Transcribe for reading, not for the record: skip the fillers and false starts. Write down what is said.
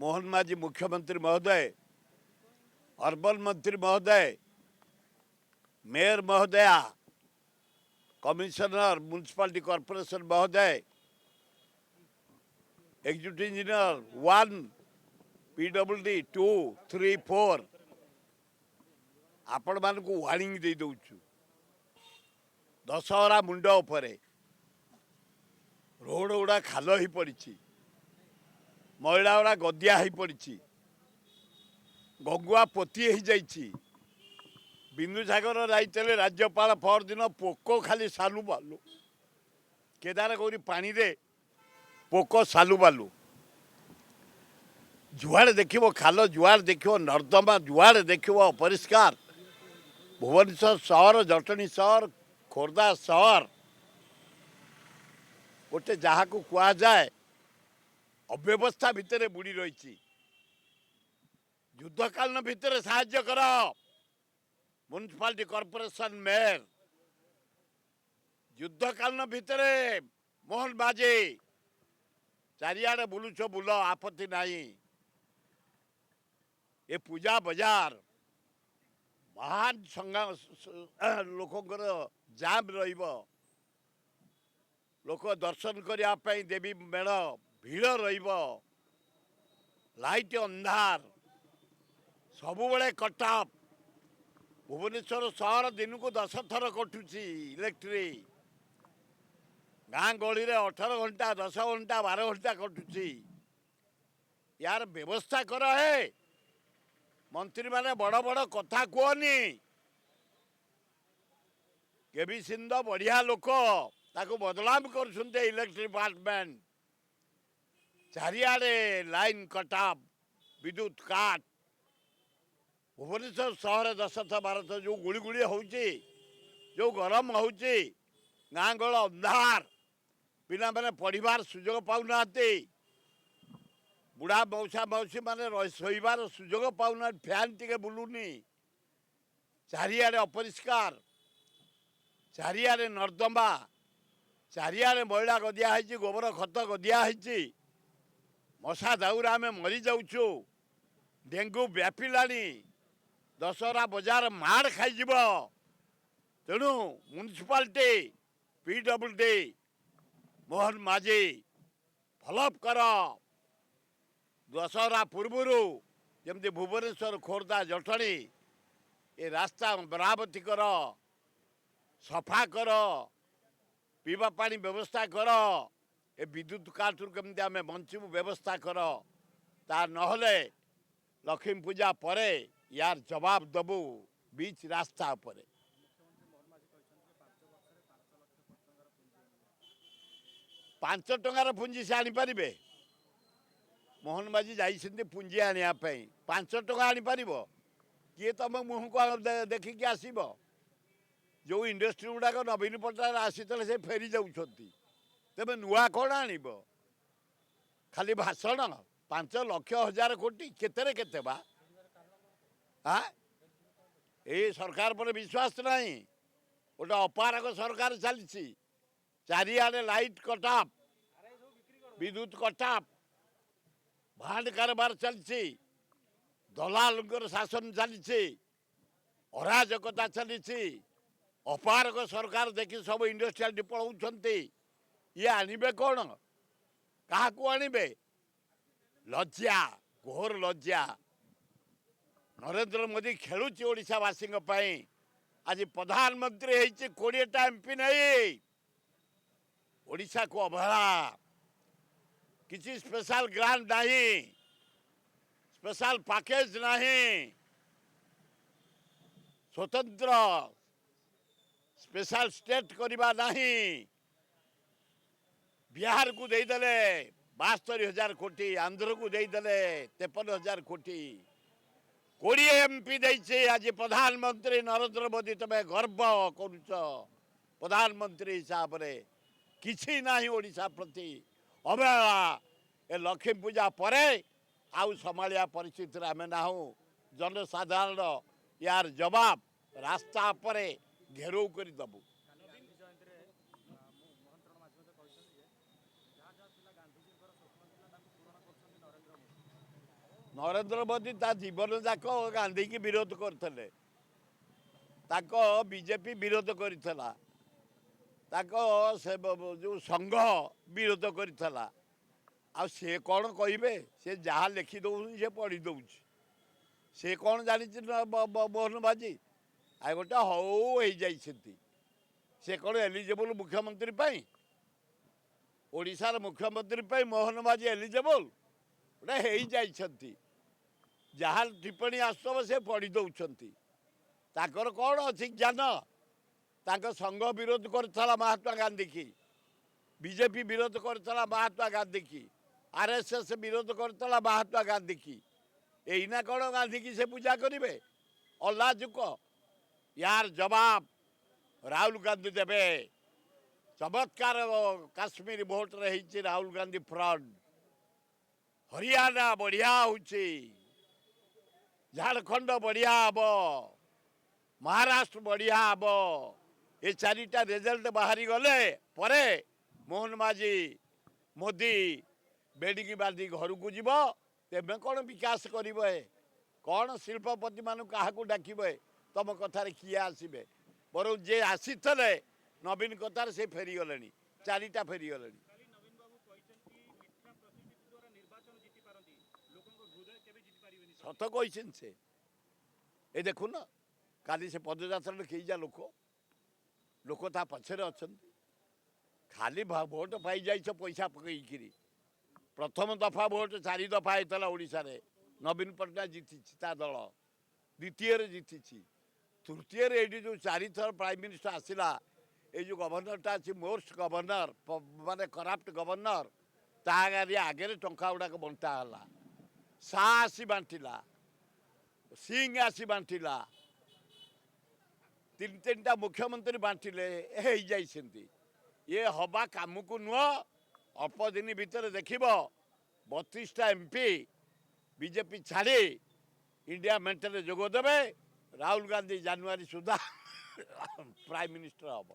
मोहन माझी मुख्यमंत्री महोदय, अर्बन मंत्री महोदय, मेयर महोदया, कमिशनर म्यूनिसिपालिटी कॉर्पोरेशन महोदय, एग्जीक्यूटिव इंजीनियर 1 PWD 2 3 4 आपण मान को वार्निंग दे दउछु। दशहरा मुंड उपरे रोड गुड़ा खाल ही पड़ी, मैला गुड़ा गदिया ही पड़ी, गंगुआ पोती ही जाइछि। बिंदुसागर जाइते राज्यपाल परदिन पोक खाली सालू बालू, केदार गौरी पानी रे पोक सालू बालू, जुआड़े देखिबो खाल, जुआड़े देखिबो नर्दमा, जुआड़े देखिबो अपरिष्कार। भुवनेश्वर सहर, जटणी सहर, खोर्धा सहर गोटे जहाँ को कुआ जाए अव्यवस्था भितर बुड़ी रही। युद्धकालीन भितर साहाय्य कर म्यूनिसिपालिटी कॉर्पोरेशन मेयर, युद्धकालीन भितर मोहन बाजे चारिआडे बुलुछ बुल, आपत्ति नहीं। ये पूजा बाजार महान लोकंर जाम रहिब, लोक दर्शन करने देवी मेढ़ भीड़ रहिब, लाइट अंधार सबुबले कटअप। भुवनेश्वर सहर दिन को 10 थर कटुची इलेक्ट्रिक, गाँ गली रे 18 घंटा 10 घंटा 12 घंटा कटुची। यार व्यवस्था कर है, मंत्री माने बड़ बड़ कथा कहनी। केबी सिंह बढ़िया लोक ताको बदनाम कर इलेक्ट्रिक डिपार्टमेंट। चारिआडे लाइन कटअप, विद्युत काट। भुवनेश्वर सहर 10 12 जो गुड़ी गुड़ी होची, जो गरम होची, गाँ गल अंधार, पिला माने पढ़िबार सुजोग पाउना, बुढ़ा मौसा मौसी माने शोबार सुजोग पाउना, फैन टिके बुलुनी, चारिआडे अपरिष्कार, चारिआडे नर्दमा, चारिआडे मैला गदिया है, गोबर खत गदिया है, मशा दाउरा आम मरी जाऊँ, डेंगू व्यापिलानी, दशहरा बजार माड़ खाई। तेणु म्यूनिसिपालिटी PWD मोहन माझी फॉलोअप कर। दशहरा पूर्वर जमती भुवनेश्वर खोर्धा जटणी ये रास्ता मरामती कर, सफा कर, पीवा पानी व्यवस्था कर, ए विद्युत काटू केमती आम बंचू व्यवस्था कर। ता नहले लक्ष्मी पूजा परे यार जवाब दबू बीच रास्ता पर। 5 टंकार पुंजी से आनीपर। मोहन माझी जाइए पुंजी आने 5 टका आनीपर किए तुम मुह को देखिकी आसब। जो इंडस्ट्री गुड़ाक नवीन पट्टनायक आसी से फेरी जाऊँ, तेज नुआ कौन आनब? खाली भाषण 5 लक्ष 1000 कोटी केते बा? हाँ, ये सरकार पर विश्वास नहीं। गोटे अपारक सरकार चली, चारिआडे लाइट कटअप, विद्युत कटअप, भांड कारबार चलती, दलाल शासन चली, अराजकता चली, अपारक सरकार देखी सब इंडस्ट्रियल पलाउंट। ये आनबे कौन? क्या आनबे? लज्जा, घोर लज्जा। नरेंद्र मोदी खेलुची ओडिशावासी आज प्रधानमंत्री होती 20टा MP नहीं। ओडिशा को अवहेला, किसी स्पेशल ग्रांट नहीं, स्पेशल पैकेज नहीं, स्वतंत्र स्पेशल स्टेट करवा नहीं। बिहार को देदेले 72,000 कोटी, आंध्र को देदेले 53,000 कोटी, 20 MP देइछे। आज प्रधानमंत्री नरेंद्र मोदी तुम्हें गर्व करुच, प्रधानमंत्री हिसाब से किसी ना ओडिशा प्रति अवहेला। ए लक्ष्मी पूजा परे आउ संभालिया परिस्थिति आम ना। जनसाधारण यार जवाब रास्ता पर घेराव कर दबू। ନରେନ୍ଦ୍ର ମୋଦି ତା ଜୀବନ ଯାକ ଗାନ୍ଧୀକି ବିରୋଧ କରିଥିଲେ, ତାଙ୍କ ବିଜେପି ବିରୋଧ କରିଥିଲା, ତାଙ୍କ ସେ ଯେଉଁ ସଂଘ ବିରୋଧ କରିଥିଲା। ଆଉ ସେ କ'ଣ କହିବେ? ସେ ଯାହା ଲେଖି ଦେଉଛନ୍ତି ସେ ପଢ଼ି ଦେଉଛି। ସେ କ'ଣ ଜାଣିଛି ନା ମୋହନ ମାଝୀ? ଆଉ ଗୋଟେ ହଉ ହେଇଯାଇଛନ୍ତି। ସେ କ'ଣ ଏଲିଜିବଲ୍ ମୁଖ୍ୟମନ୍ତ୍ରୀ ପାଇଁ? ଓଡ଼ିଶାର ମୁଖ୍ୟମନ୍ତ୍ରୀ ପାଇଁ ମୋହନ ମାଝୀ ଏଲିଜିବଲ୍? ଗୋଟେ ହେଇଯାଇଛନ୍ତି। ଯାହା ଟିପ୍ପଣୀ ଆସୁଥିବ ସେ ପଢ଼ି ଦେଉଛନ୍ତି। ତାଙ୍କର କ'ଣ ଅଛି ଜ୍ଞାନ? ତାଙ୍କ ସଂଘ ବିରୋଧ କରିଥିଲା ମହାତ୍ମା ଗାନ୍ଧୀକି, ବିଜେପି ବିରୋଧ କରିଥିଲା ମହାତ୍ମା ଗାନ୍ଧୀକି, ଆର୍ଏସ୍ଏସ୍ ବିରୋଧ କରିଥିଲା ମହାତ୍ମା ଗାନ୍ଧୀକି। ଏଇନା କ'ଣ ଗାନ୍ଧୀକି ସେ ପୂଜା କରିବେ? ଅଲାଜୁକ। ୟାର ଜବାବ ରାହୁଲ ଗାନ୍ଧୀ ଦେବେ। ଚମତ୍କାର କାଶ୍ମୀର ଭୋଟରେ ହେଇଛି ରାହୁଲ ଗାନ୍ଧୀ ଫ୍ରଣ୍ଡ। ହରିୟାଣା ବଢ଼ିଆ ହେଉଛି, ଝାଡ଼ଖଣ୍ଡ ବଢ଼ିଆ ହେବ, ମହାରାଷ୍ଟ୍ର ବଢ଼ିଆ ହେବ। ଏ ଚାରିଟା ରେଜଲ୍ଟ ବାହାରିଗଲେ ପରେ ମୋହନ ମାଝୀ ମୋଦି ବେଡ଼ିକି ବାନ୍ଧି ଘରକୁ ଯିବ। ତେବେ କ'ଣ ବିକାଶ କରିବ? କ'ଣ ଶିଳ୍ପପତିମାନଙ୍କୁ କାହାକୁ ଡାକିବ? ତମ କଥାରେ କିଏ ଆସିବେ? ବରଂ ଯିଏ ଆସିଥିଲେ ନବୀନ କଥାରେ ସେ ଫେରିଗଲେଣି, ଚାରିଟା ଫେରିଗଲେଣି। ସତ କହିଛନ୍ତି ସେ। ଏ ଦେଖୁନ କାଲି ସେ ପଦଯାତ୍ରାରେ କେଇଜା ଲୋକ ତା ପଛରେ ଅଛନ୍ତି। ଖାଲି ଭୋଟ ପାଇଯାଇଛ ପଇସା ପକେଇକିରି। ପ୍ରଥମ ଦଫା ଭୋଟ 4 ଦଫା ହେଇଥିଲା ଓଡ଼ିଶାରେ, ନବୀନ ପଟ୍ଟନାୟକ ଜିତିଛି ତା ଦଳ। ଦ୍ୱିତୀୟରେ ଜିତିଛି। ତୃତୀୟରେ ଏଇଠି ଯେଉଁ 4 ଥର ପ୍ରାଇମ୍ ମିନିଷ୍ଟର ଆସିଲା, ଏଇ ଯେଉଁ ଗଭର୍ଣ୍ଣରଟା ଅଛି ମୋଷ୍ଟ ଗଭର୍ଣ୍ଣର, ମାନେ କରାପ୍ଟ ଗଭର୍ଣ୍ଣର, ତା ଆଗରେ ଟଙ୍କା ଗୁଡ଼ାକ ବଣ୍ଟା ହେଲା। ଶାହ ଆସି ବାଣ୍ଟିଲା, ସିଂ ଆସି ବାଣ୍ଟିଲା, 3-3ଟା ମୁଖ୍ୟମନ୍ତ୍ରୀ ବାଣ୍ଟିଲେ, ହେଇଯାଇଛନ୍ତି। ଇଏ ହବା କାମକୁ ନୁହଁ। ଅଳ୍ପ ଦିନ ଭିତରେ ଦେଖିବ 32ଟା MP ବିଜେପି ଛାଡ଼ି ଇଣ୍ଡିଆ ମେଣ୍ଟରେ ଯୋଗ ଦେବେ। ରାହୁଲ ଗାନ୍ଧୀ ଜାନୁଆରୀ ସୁଦ୍ଧା ପ୍ରାଇମ୍ ମିନିଷ୍ଟର ହେବ।